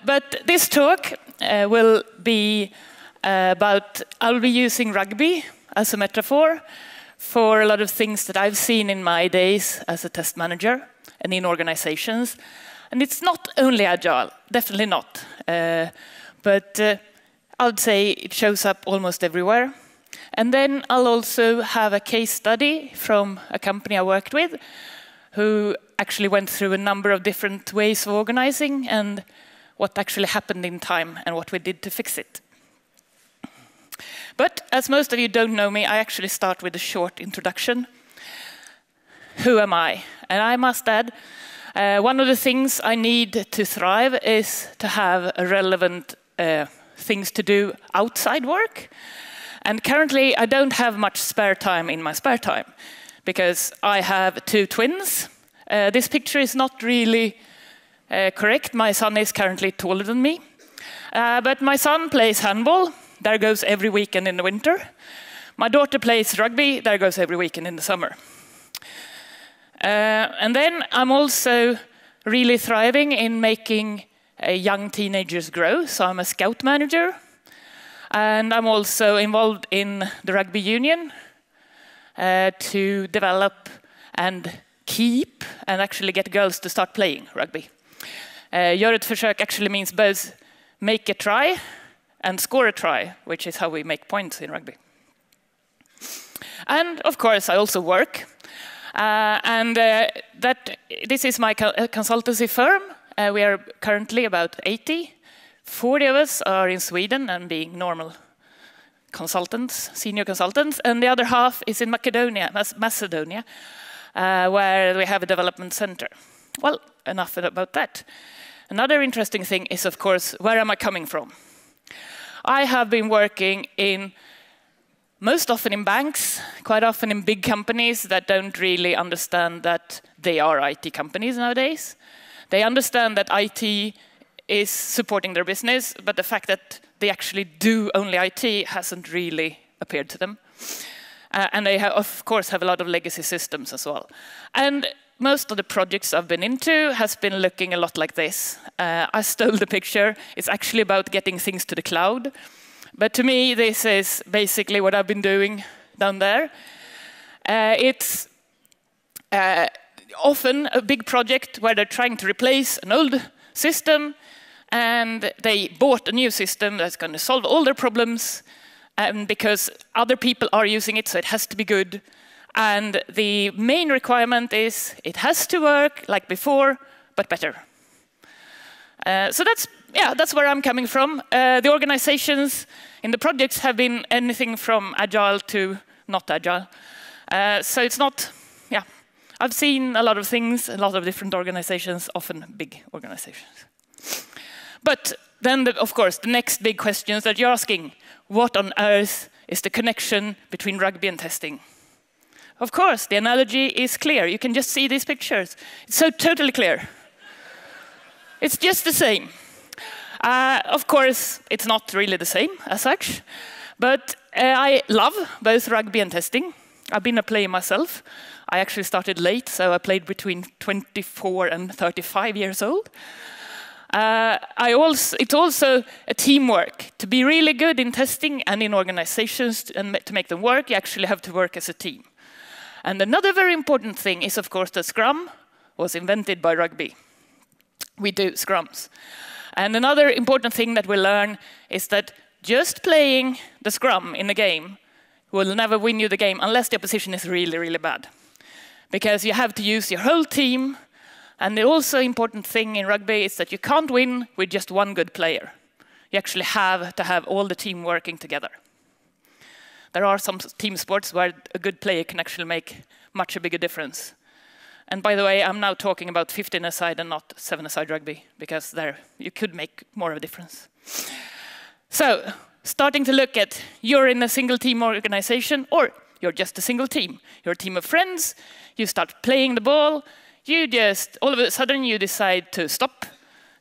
But this talk will be I'll be using rugby as a metaphor for a lot of things that I've seen in my days as a test manager and in organizations. And it's not only agile, definitely not. But I'd say it shows up almost everywhere. And then I'll also have a case study from a company I worked with who actually went through a number of different ways of organizing and what actually happened in time and what we did to fix it. But as most of you don't know me, I actually start with a short introduction. Who am I? And I must add, one of the things I need to thrive is to have a relevant things to do outside work. And currently, I don't have much spare time in my spare time because I have 2 twins. This picture is not really correct. My son is currently taller than me. But my son plays handball. There goes every weekend in the winter. My daughter plays rugby. There goes every weekend in the summer. And then I'm also really thriving in making young teenagers grow. So I'm a scout manager. And I'm also involved in the rugby union to develop and keep and actually get girls to start playing rugby. Gör ett försök actually means both make a try and score a try, which is how we make points in rugby. And of course, I also work. This is my consultancy firm. We are currently about 80. 40 of us are in Sweden and being normal consultants, senior consultants, and the other half is in Macedonia, where we have a development center. Well, enough about that. Another interesting thing is, of course, where am I coming from? I have been working most often in banks, quite often in big companies that don't really understand that they are IT companies nowadays. They understand that IT is supporting their business, but the fact that they actually do only IT hasn't really appeared to them. And they, of course, have a lot of legacy systems as well. And most of the projects I've been into has been looking a lot like this. I stole the picture. It's actually about getting things to the cloud. But to me, this is basically what I've been doing down there. It's often a big project where they're trying to replace an old system, and they bought a new system that's going to solve all their problems, because other people are using it, so it has to be good. And the main requirement is it has to work like before, but better. So that's where I'm coming from. The organizations in the projects have been anything from agile to not agile. So it's not, I've seen a lot of things, a lot of different organizations, often big organizations. But then, of course, the next big questions that you're asking, what on earth is the connection between rugby and testing? Of course, the analogy is clear. You can just see these pictures. It's so totally clear. It's just the same. Of course, it's not really the same as such, but I love both rugby and testing. I've been a player myself. I actually started late, so I played between 24 and 35 years old. It's also a teamwork. To be really good in testing and in organizations and to make them work, you actually have to work as a team. And another very important thing is, of course, that Scrum was invented by rugby. We do Scrums. And another important thing that we learn is that just playing the Scrum in a game will never win you the game unless the opposition is really, really bad. Because you have to use your whole team. And the also important thing in rugby is that you can't win with just one good player. You actually have to have all the team working together. There are some team sports where a good player can actually make much a bigger difference. And by the way, I'm now talking about 15-a-side and not 7-a-side rugby, because there you could make more of a difference. So, starting to look at you're in a single team organization, or you're just a single team. You're a team of friends, you start playing the ball, all of a sudden you decide to stop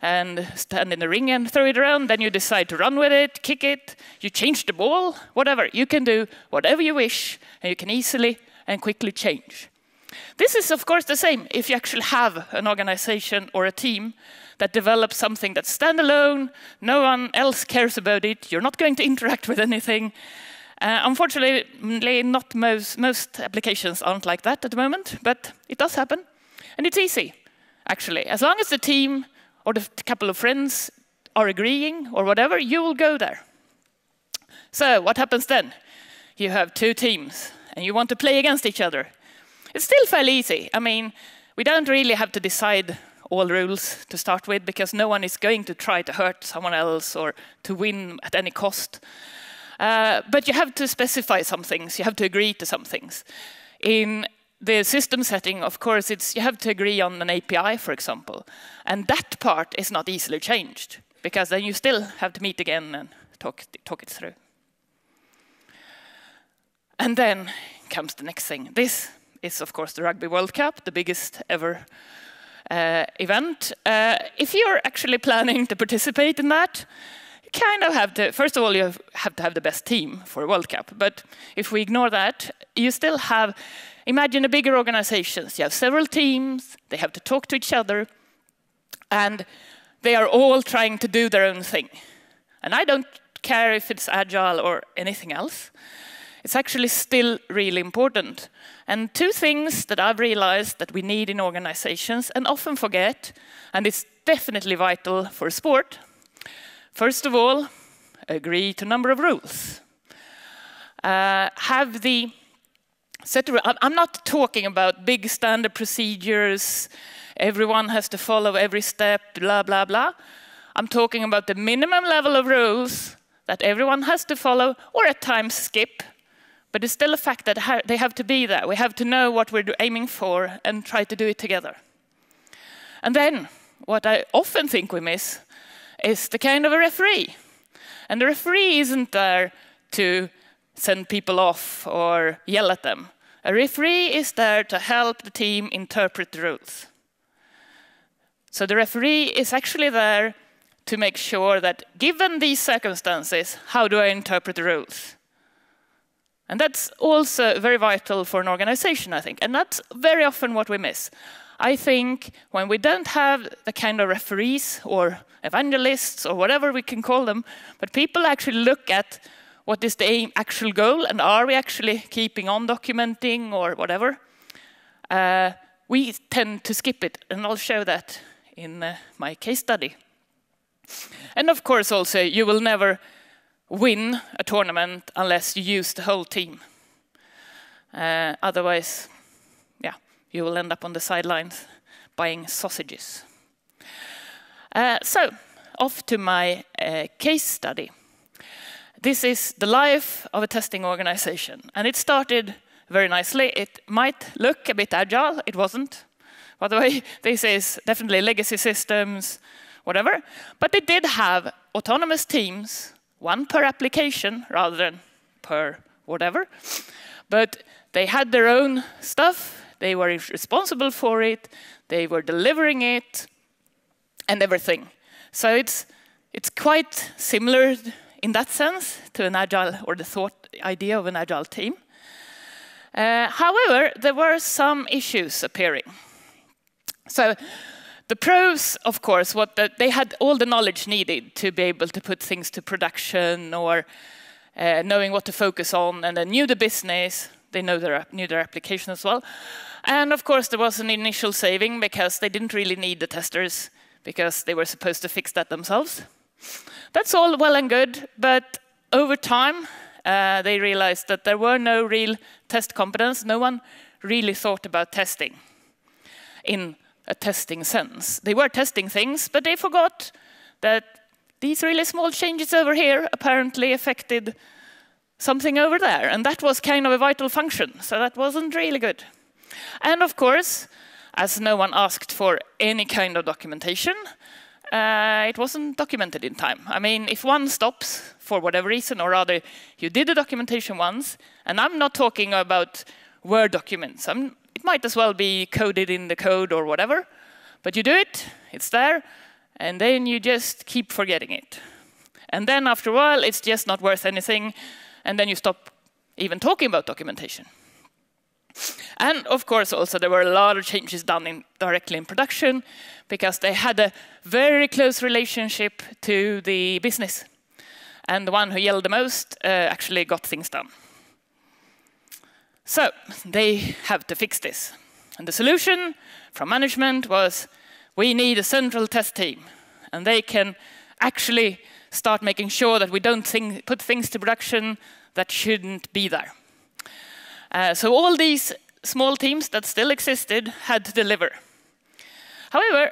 and stand in the ring and throw it around, then you decide to run with it, kick it, you change the ball, whatever. You can do whatever you wish, and you can easily and quickly change. This is, of course, the same if you actually have an organization or a team that develops something that's standalone, no one else cares about it, you're not going to interact with anything. Unfortunately, not most applications aren't like that at the moment, but it does happen. And it's easy, actually. As long as the team or the couple of friends are agreeing or whatever, you will go there. So what happens then? You have two teams, and you want to play against each other. It's still fairly easy. I mean, we don't really have to decide all rules to start with, because no one is going to try to hurt someone else or to win at any cost. But you have to specify some things. You have to agree to some things. In the system setting, of course, you have to agree on an API, for example. And that part is not easily changed, because then you still have to meet again and talk it through. And then comes the next thing. This is, of course, the Rugby World Cup, the biggest ever event. If you're actually planning to participate in that, you kind of have to, first of all, you have to have the best team for a World Cup. But if we ignore that, you still have, imagine a bigger organizations. You have several teams, they have to talk to each other, and they are all trying to do their own thing. And I don't care if it's agile or anything else. It's actually still really important. And two things that I've realized that we need in organizations and often forget, and it's definitely vital for sport. First of all, agree to a number of rules. I'm not talking about big standard procedures, everyone has to follow every step, blah, blah, blah. I'm talking about the minimum level of rules that everyone has to follow, or at times skip. But it's still a fact that they have to be there. We have to know what we're aiming for and try to do it together. And then, what I often think we miss is the kind of a referee. And the referee isn't there to send people off or yell at them. A referee is there to help the team interpret the rules. So the referee is actually there to make sure that, given these circumstances, how do I interpret the rules? And that's also very vital for an organization, I think. And that's very often what we miss. I think when we don't have the kind of referees or evangelists or whatever we can call them, but people actually look at what is the actual goal and are we actually keeping on documenting or whatever, we tend to skip it. And I'll show that in my case study. And of course also, you will never win a tournament unless you use the whole team. Otherwise, yeah, you will end up on the sidelines buying sausages. So, off to my case study. This is the life of a testing organization. And it started very nicely. It might look a bit agile. It wasn't. By the way, this is definitely legacy systems, whatever. But they did have autonomous teams, one per application rather than per whatever. But they had their own stuff, they were responsible for it, they were delivering it, and everything. So it's quite similar in that sense to an agile, or the idea of an agile team. However, there were some issues appearing. So the pros, of course, they had all the knowledge needed to be able to put things to production, or knowing what to focus on, and they knew the business, they knew their application as well. And of course, there was an initial saving because they didn't really need the testers because they were supposed to fix that themselves. That's all well and good, but over time, they realized that there were no real test competence. No one really thought about testing in a testing sense. They were testing things, but they forgot that these really small changes over here apparently affected something over there, and that was kind of a vital function, so that wasn't really good. And of course, as no one asked for any kind of documentation, it wasn't documented in time. I mean, if one stops for whatever reason, or rather, you did the documentation once, and I'm not talking about Word documents. It might as well be coded in the code or whatever, but you do it, it's there, and then you just keep forgetting it. And then after a while, it's just not worth anything, and then you stop even talking about documentation. And of course, also there were a lot of changes done directly in production because they had a very close relationship to the business. And the one who yelled the most actually got things done. So they have to fix this. And the solution from management was, we need a central test team. And they can actually start making sure that we don't put things to production that shouldn't be there. So all these small teams that still existed had to deliver. However,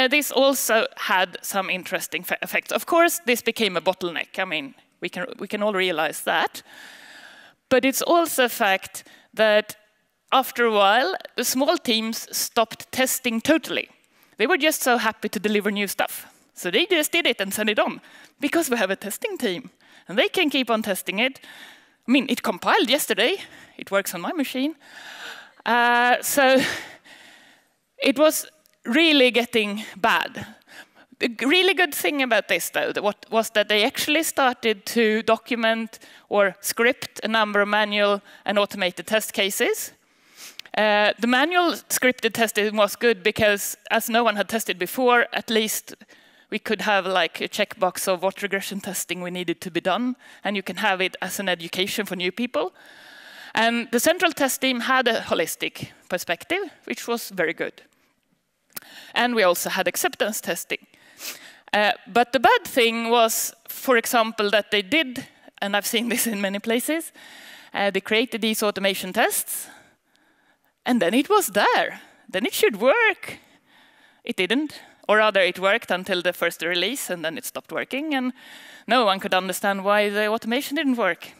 this also had some interesting effects. Of course, this became a bottleneck. I mean, we can all realize that. But it's also a fact that after a while, the small teams stopped testing totally. They were just so happy to deliver new stuff. So they just did it and sent it on, because we have a testing team. And they can keep on testing it. I mean, it compiled yesterday. It works on my machine. So it was really getting bad. The really good thing about this, though, was that they actually started to document or script a number of manual and automated test cases. The manual scripted testing was good because, as no one had tested before, at least we could have like a checkbox of what regression testing we needed to be done, and you can have it as an education for new people. And the central test team had a holistic perspective, which was very good. And we also had acceptance testing. But the bad thing was, for example, that they did, and I've seen this in many places, they created these automation tests, and then it was there. Then it should work. It didn't. Or rather, it worked until the first release, and then it stopped working, and no one could understand why the automation didn't work.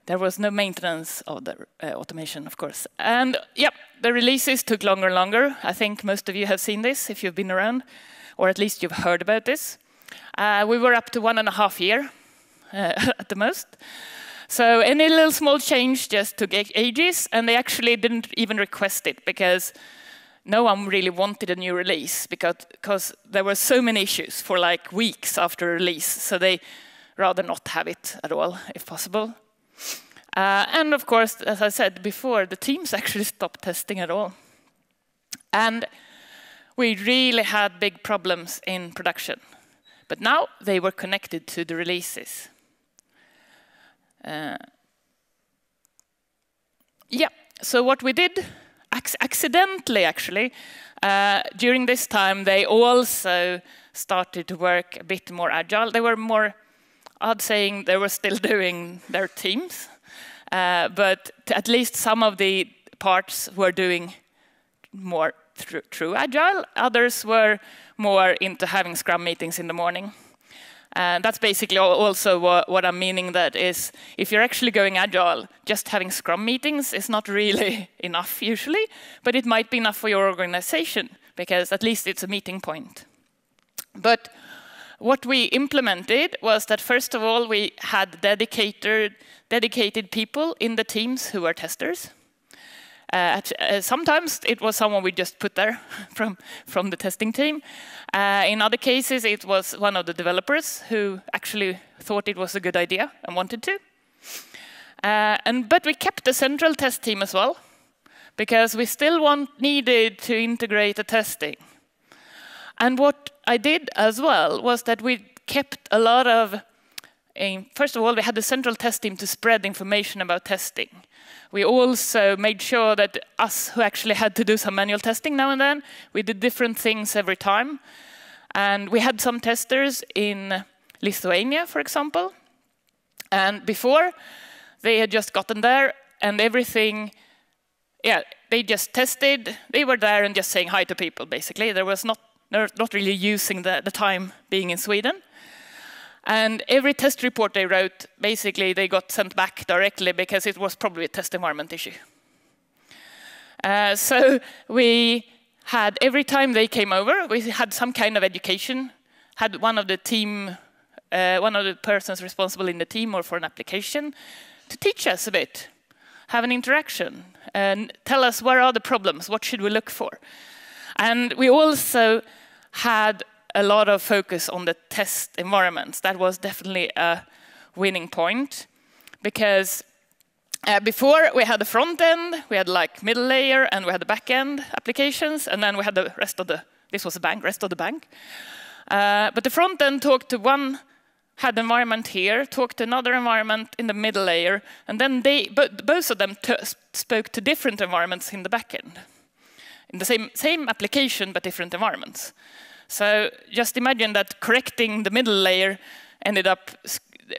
There was no maintenance of the automation, of course. And yeah, the releases took longer and longer. I think most of you have seen this if you've been around, or at least you've heard about this. We were up to 1.5 years at the most. So any little small change just took ages, and they actually didn't even request it because no one really wanted a new release because there were so many issues for like weeks after release. So they rather not have it at all, if possible. And of course, as I said before, the teams actually stopped testing at all. And we really had big problems in production. But now they were connected to the releases. Yeah, so what we did, accidentally actually, during this time they also started to work a bit more agile. They were more, I'd say they were still doing their teams, but at least some of the parts were doing more true agile. Others were more into having Scrum meetings in the morning. And that's basically also what I'm meaning, that is, if you're actually going agile, just having Scrum meetings is not really enough usually, but it might be enough for your organization, because at least it's a meeting point. But what we implemented was that, first of all, we had dedicated people in the teams who were testers. Sometimes it was someone we just put there from the testing team. In other cases, it was one of the developers who actually thought it was a good idea and wanted to. But we kept the central test team as well, because we still needed to integrate the testing. And what I did as well was that we kept a lot of, first of all, we had the central test team to spread information about testing. We also made sure that us who actually had to do some manual testing now and then, we did different things every time. And we had some testers in Lithuania, for example. And before, they had just gotten there and everything, yeah, they just tested. They were there and just saying hi to people, basically. There was not really using the time being in Sweden. And every test report they wrote, basically they got sent back directly because it was probably a test environment issue. So we had, every time they came over, we had some kind of education, had one of the team, one of the persons responsible in the team or for an application to teach us a bit, have an interaction, and tell us where are the problems, what should we look for. And we also had a lot of focus on the test environments. That was definitely a winning point, because Before, we had the front end, we had like middle layer, and we had the back end applications, and then we had the rest of the, this was the bank, rest of the bank. But the front end talked to one, had environment here, talked to another environment in the middle layer, and then both of them spoke to different environments in the back end. In the same application, but different environments. So just imagine that correcting the middle layer ended up,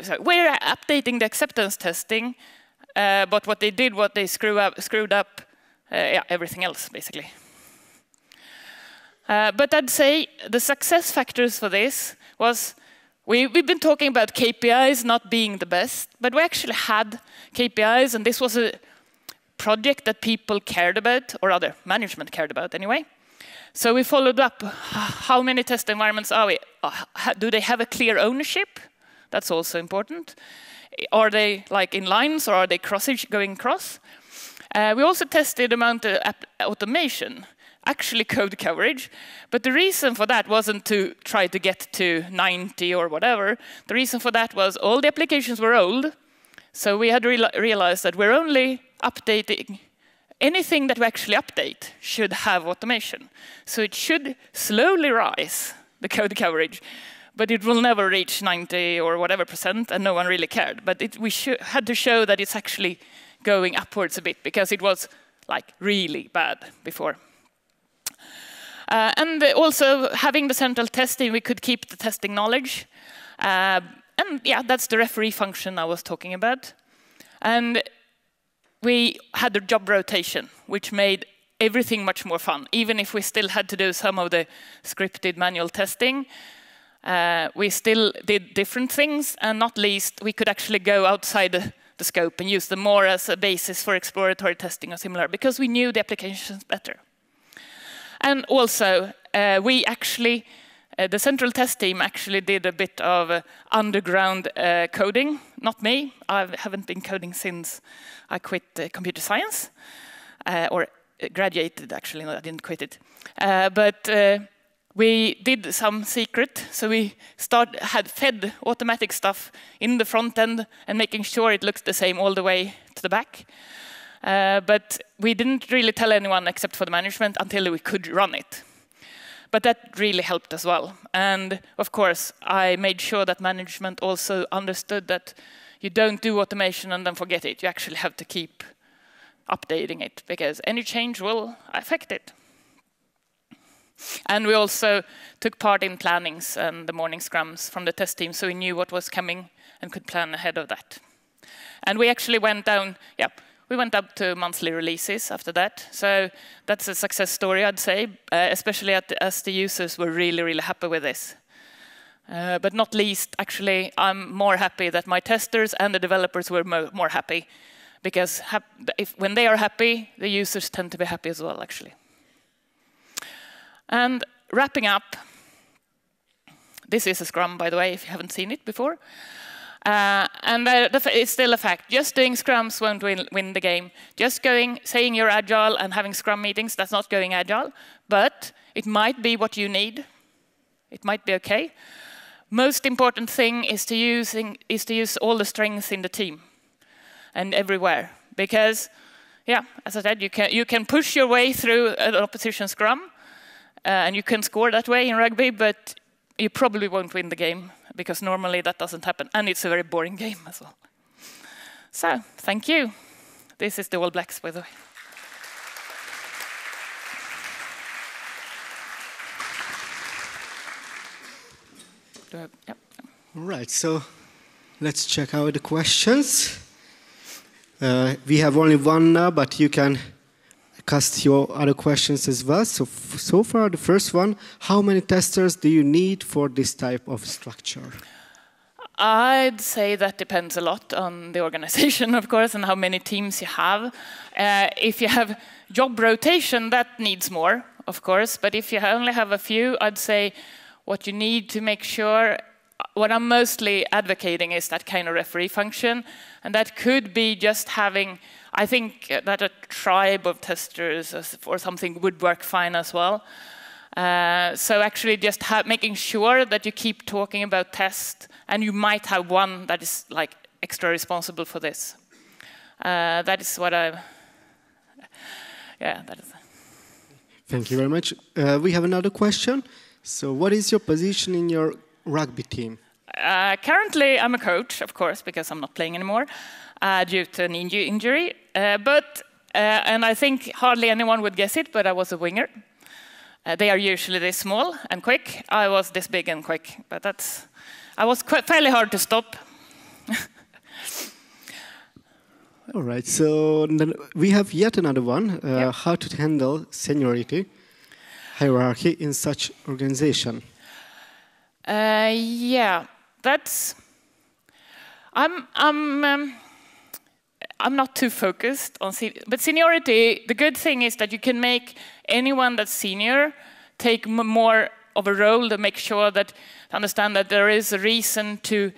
so we're updating the acceptance testing, but what they did, they screwed up yeah, everything else, basically. But I'd say the success factors for this was, we've been talking about KPIs not being the best, but we actually had KPIs, and this was a project that people cared about, or rather, management cared about anyway. So we followed up, how many test environments are we? Do they have a clear ownership? That's also important. Are they like in lines, or are they going across? We also tested amount of automation, actually code coverage. But the reason for that wasn't to try to get to 90 or whatever. The reason for that was all the applications were old. So we had realized that we're only updating, anything that we actually update should have automation. So it should slowly rise, the code coverage. But it will never reach 90 or whatever %, and no one really cared. But we had to show that it's actually going upwards a bit, because it was like really bad before. And also having the central testing, we could keep the testing knowledge. And yeah, that's the referee function I was talking about. And we had the job rotation, which made everything much more fun. Even if we still had to do some of the scripted manual testing, we still did different things, and not least, we could actually go outside the scope and use them more as a basis for exploratory testing or similar, because we knew the applications better. And also, we actually, the central test team actually did a bit of underground coding. Not me, I haven't been coding since I quit computer science, or graduated actually, no, I didn't quit it. But we did some secret, so we had fed automatic stuff in the front end and making sure it looks the same all the way to the back. But we didn't really tell anyone except for the management until we could run it. But that really helped as well. And of course, I made sure that management also understood that you don't do automation and then forget it. You actually have to keep updating it, because any change will affect it. And we also took part in plannings and the morning scrums from the test team, so we knew what was coming and could plan ahead of that. And we actually went down, yeah, we went up to monthly releases after that. So that's a success story, I'd say, especially as the users were really, really happy with this. But not least, actually, I'm more happy that my testers and the developers were more happy, because when they are happy, the users tend to be happy as well, actually. And wrapping up, this is a scrum, by the way, if you haven't seen it before. And it's still a fact. Just doing scrums won't win the game. Just saying you're agile and having scrum meetings, that's not going agile. But it might be what you need. It might be okay. Most important thing is to use all the strengths in the team and everywhere. Because, yeah, as I said, you can push your way through an opposition scrum. And you can score that way in rugby, but you probably won't win the game, because normally that doesn't happen. And it's a very boring game as well. So, thank you. This is the All Blacks, by the way. Yep. All right, so let's check out the questions. We have only one now, but you can cast your other questions as well. So far, the first one, how many testers do you need for this type of structure? I'd say that depends a lot on the organization, of course, and how many teams you have. If you have job rotation, that needs more, of course. But if you only have a few, I'd say what you need to make sure, what I'm mostly advocating is that kind of referee function. And that could be just having, I think that a tribe of testers or something would work fine as well. So actually just making sure that you keep talking about tests, and you might have one that is like extra responsible for this. That is what I. Yeah, that is. Thank you very much. We have another question. So, what is your position in your rugby team? Currently, I'm a coach, of course, because I'm not playing anymore due to an injury. And I think hardly anyone would guess it, but I was a winger. They are usually this small and quick. I was this big and quick, but I was quite fairly hard to stop. All right, so then we have yet another one. Yeah. How to handle seniority hierarchy in such organization? Yeah, that's. I'm not too focused on but seniority. The good thing is that you can make anyone that's senior take more of a role to make sure that understand that there is a reason to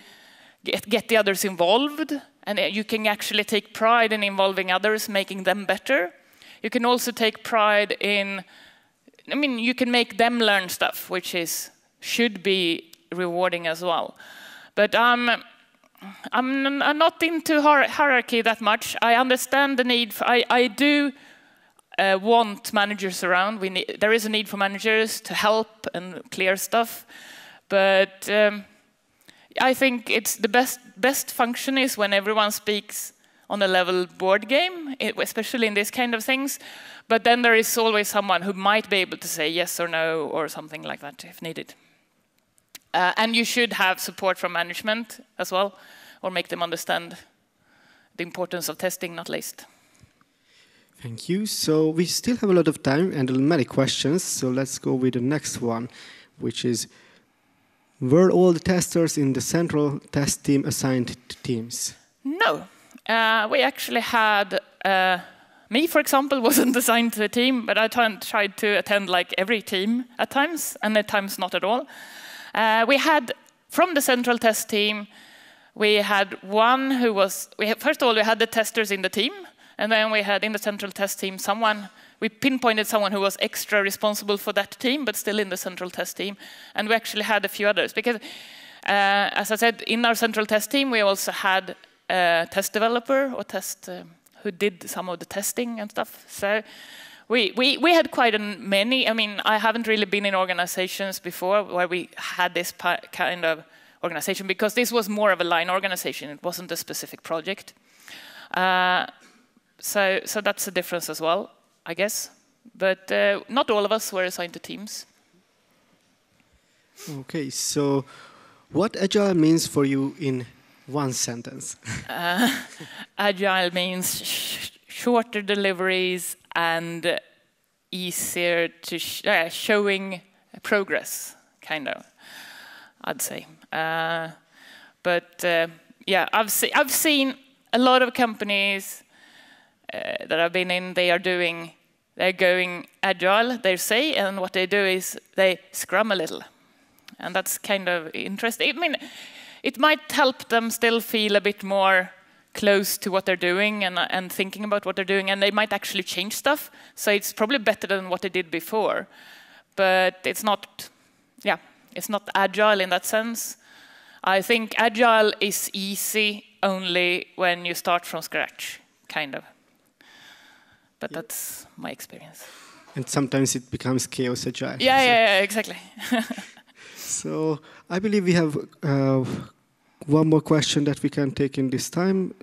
get the others involved, and you can actually take pride in involving others, making them better. You can also take pride in. I mean, you can make them learn stuff, which should be rewarding as well. But I'm not into hierarchy that much. I understand the need. I do want managers around. There is a need for managers to help and clear stuff. But I think it's the best function is when everyone speaks on a level board game, especially in this kind of things. But then there is always someone who might be able to say yes or no or something like that if needed. And you should have support from management as well, or make them understand the importance of testing, not least. Thank you. So we still have a lot of time and many questions. So let's go with the next one, which is, were all the testers in the central test team assigned to teams? No. We actually had, me, for example, wasn't assigned to a team, but I tried to attend like every team at times, and at times not at all. We had, from the central test team, we had one who was, first of all, we had the testers in the team, and then we had in the central test team we pinpointed someone who was extra responsible for that team, but still in the central test team. And we actually had a few others, because as I said, in our central test team, we also had a test developer or who did some of the testing and stuff. So we had quite many. I mean, I haven't really been in organizations before where we had this kind of organization, because this was more of a line organization. It wasn't a specific project. So that's the difference as well, I guess. But not all of us were assigned to teams. Okay, so what agile means for you in one sentence? Agile means shorter deliveries and easier to showing progress, kind of, I'd say. Yeah, I've seen a lot of companies that I've been in. They're going agile, they say, and what they do is they scrum a little, and that's kind of interesting. I mean, it might help them still feel a bit more close to what they're doing and thinking about what they're doing, and they might actually change stuff. So it's probably better than what they did before, but it's not agile in that sense. I think agile is easy only when you start from scratch, kind of. But that's my experience. And sometimes it becomes chaos agile. Yeah, exactly. So I believe we have one more question that we can take in this time.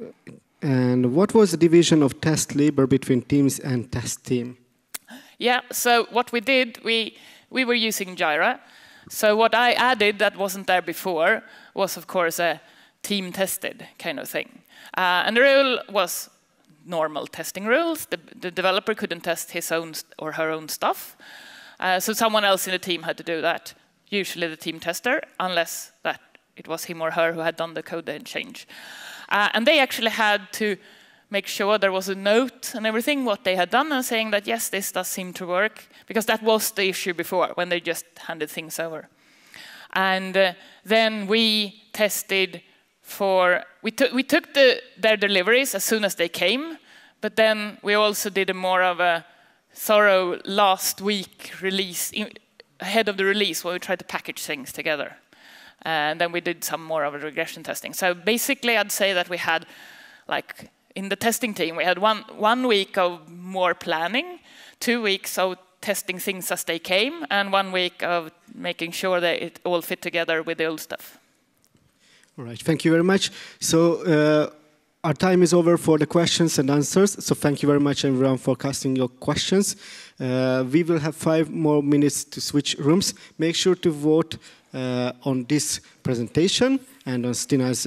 And what was the division of test labor between teams and test team? Yeah, so what we did, we were using Jira. So what I added that wasn't there before was, of course, a team tested kind of thing. And the rule was normal testing rules. The developer couldn't test his own or her own stuff. So someone else in the team had to do that, usually the team tester, unless that it was him or her who had done the code and change. And they actually had to make sure there was a note and everything, what they had done, and saying that, yes, this does seem to work, because that was the issue before, when they just handed things over. And then we tested we took their deliveries as soon as they came, but then we also did a more of a thorough last week release, ahead of the release, where we tried to package things together. And then we did some more of a regression testing. So basically, I'd say that we had like in the testing team, we had one week of more planning, 2 weeks of testing things as they came, and 1 week of making sure that it all fit together with the old stuff. All right, thank you very much. So our time is over for the questions and answers. So thank you very much, everyone, for casting your questions. We will have 5 more minutes to switch rooms. Make sure to vote on this presentation and on Stina's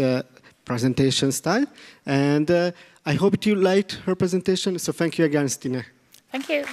presentation style. And I hope you liked her presentation. So thank you again, Stina. Thank you.